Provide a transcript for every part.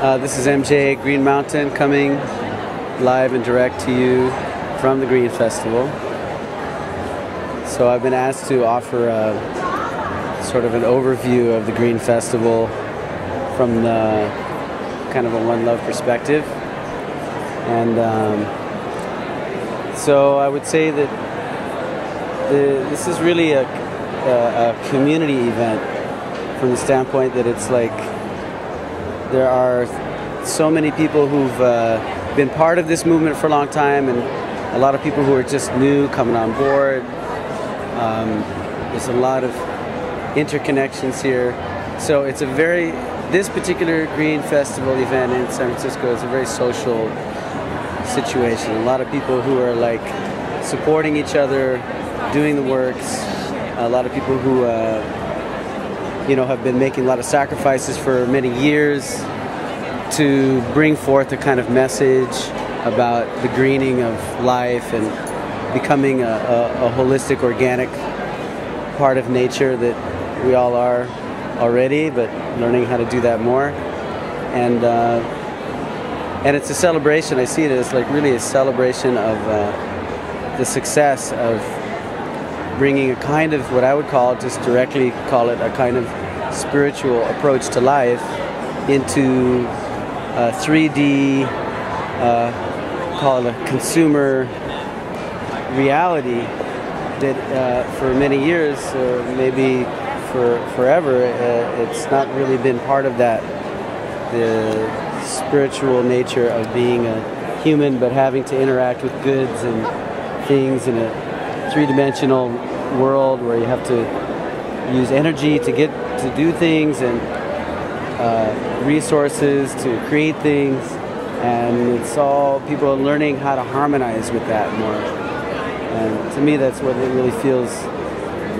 This is MJ Green Mountain coming live and direct to you from the Green Festival. So I've been asked to offer sort of an overview of the Green Festival from the kind of a One Love perspective. And so I would say that this is really a community event from the standpoint that it's like there are so many people who've been part of this movement for a long time, and a lot of people who are just new coming on board. There's a lot of interconnections here. So it's this particular Green Festival event in San Francisco is a very social situation. A lot of people who are like supporting each other, doing the works. A lot of people who have been making a lot of sacrifices for many years to bring forth a kind of message about the greening of life and becoming a holistic, organic part of nature that we all are already, but learning how to do that more. And it's a celebration. I see it as like really a celebration of the success of bringing a kind of what I would directly call it a kind of spiritual approach to life into 3D, call it a consumer reality that for many years, maybe for forever, it's not really been part of that, the spiritual nature of being a human but having to interact with goods and things in a three-dimensional world where you have to use energy to do things and resources to create things, and it's all people are learning how to harmonize with that more. And to me, that's what it really feels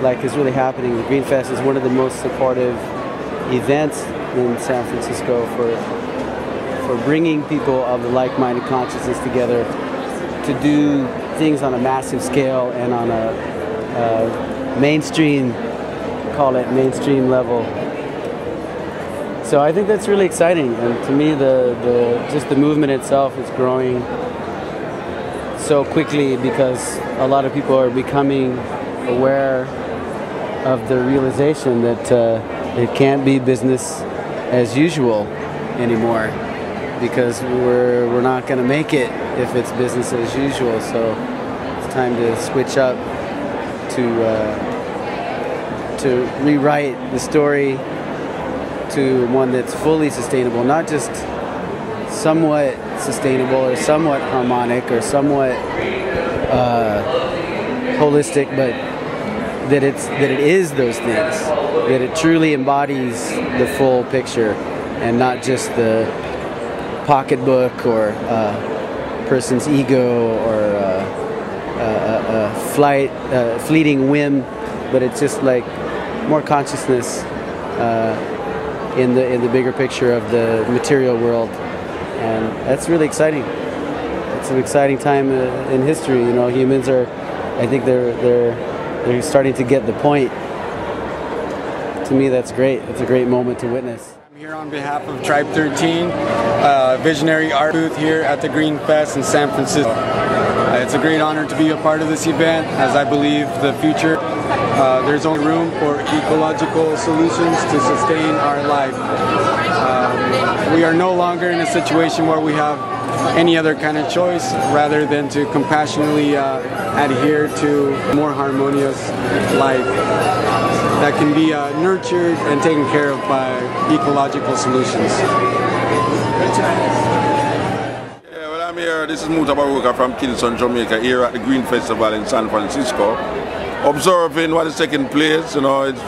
like is really happening. The Green Fest is one of the most supportive events in San Francisco for bringing people of the like-minded consciousness together to do things on a massive scale and on a mainstream, call it mainstream level. So I think that's really exciting, and to me just the movement itself is growing so quickly because a lot of people are becoming aware of the realization that it can't be business as usual anymore, because we're not going to make it if it's business as usual. So it's time to switch up to rewrite the story to one that's fully sustainable, not just somewhat sustainable or somewhat harmonic or somewhat holistic, but that it is those things, that it truly embodies the full picture and not just the pocketbook or person's ego or fleeting whim, but it's just like more consciousness in the bigger picture of the material world, and that's really exciting. It's an exciting time in history. You know, humans are, I think they're starting to get the point. To me, that's great. It's a great moment to witness. I'm here on behalf of Tribe 13, visionary art booth here at the Green Fest in San Francisco. It's a great honor to be a part of this event, as I believe the future, there's only room for ecological solutions to sustain our life. We are no longer in a situation where we have any other kind of choice rather than to compassionately adhere to a more harmonious life that can be nurtured and taken care of by ecological solutions. Yeah, well, I'm here. This is Muta Baruka from Kingston, Jamaica, here at the Green Festival in San Francisco, observing what is taking place. You know, it's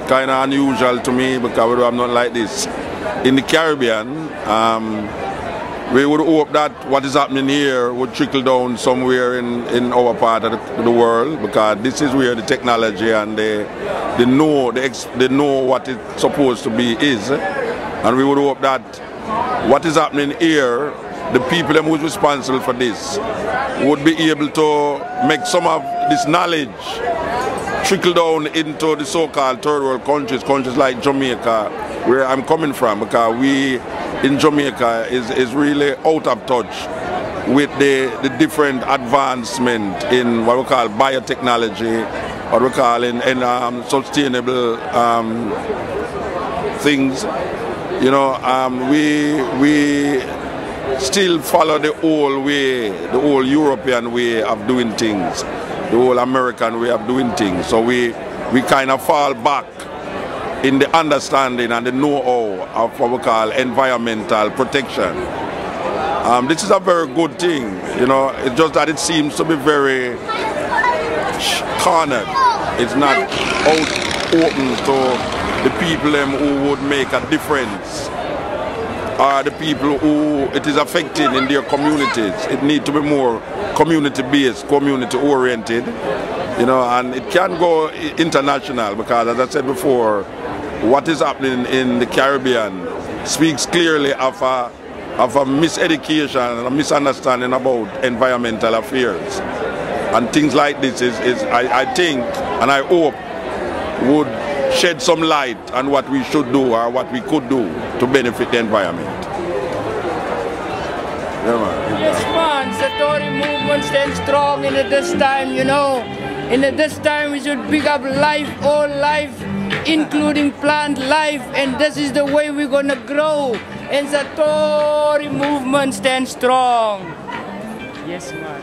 kind of unusual to me because I'm not like this in the Caribbean. We would hope that what is happening here would trickle down somewhere in our part of the world, because this is where the technology and they know what it's supposed to be is. And we would hope that what is happening here, the people who is responsible for this would be able to make some of this knowledge trickle down into the so-called third world countries like Jamaica, where I'm coming from, because we in Jamaica is really out of touch with the different advancement in what we call biotechnology, what we call in sustainable things. You know, we still follow the old way, the old European way of doing things, the old American way of doing things. So we kind of fall back in the understanding and the know-how of what we call environmental protection. This is a very good thing, you know. It's just that it seems to be very cornered. It's not open to the people who would make a difference, or the people who it is affecting in their communities. It needs to be more community-based, community-oriented, you know, and it can go international because, as I said before, what is happening in the Caribbean speaks clearly of a miseducation and a misunderstanding about environmental affairs. And things like this I think, and I hope, would shed some light on what we should do or what we could do to benefit the environment. Yeah, man. Yes, man. Satori movement stands strong in this time, you know. In this time we should pick up life, all life, including plant life, and this is the way we're gonna grow. And Satori movement stands strong. Yes, man.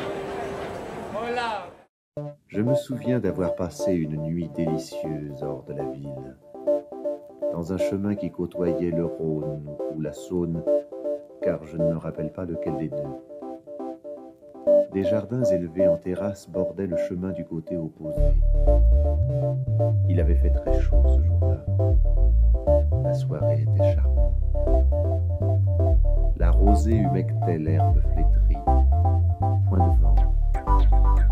Hola. Je me souviens d'avoir passé une nuit délicieuse hors de la ville, dans un chemin qui côtoyait le Rhône ou la Saône, car je ne me rappelle pas lequel des deux. Des jardins élevés en terrasse bordaient le chemin du côté opposé. Il avait fait très chaud ce jour-là. La soirée était charmante. La rosée humectait l'herbe flétrie. Point de vent.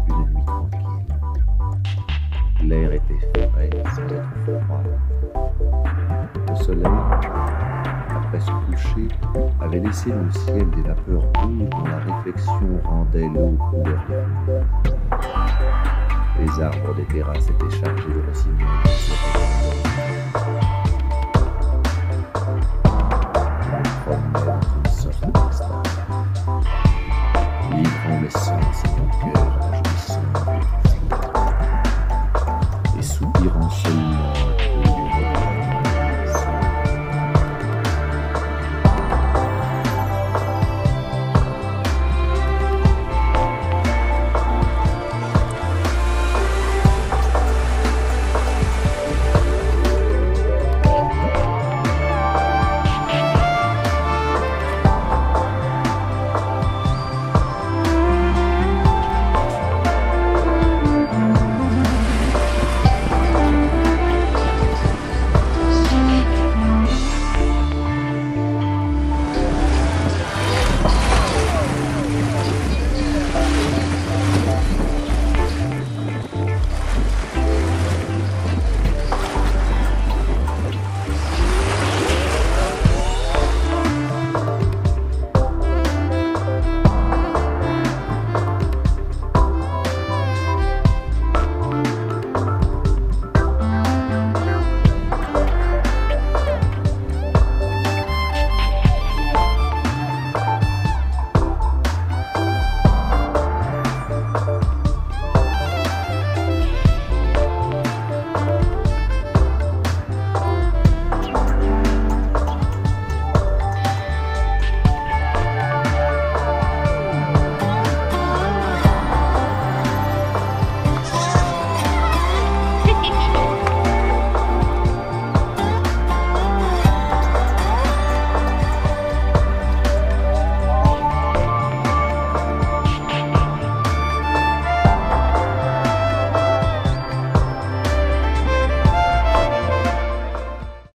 Une nuit tranquille. L'air était frais sans être froid. Le soleil, après se coucher, avait laissé le ciel des vapeurs bleues dont la réflexion rendait l'eau couleur de bleu. Les arbres des terrasses étaient chargés de rossignols.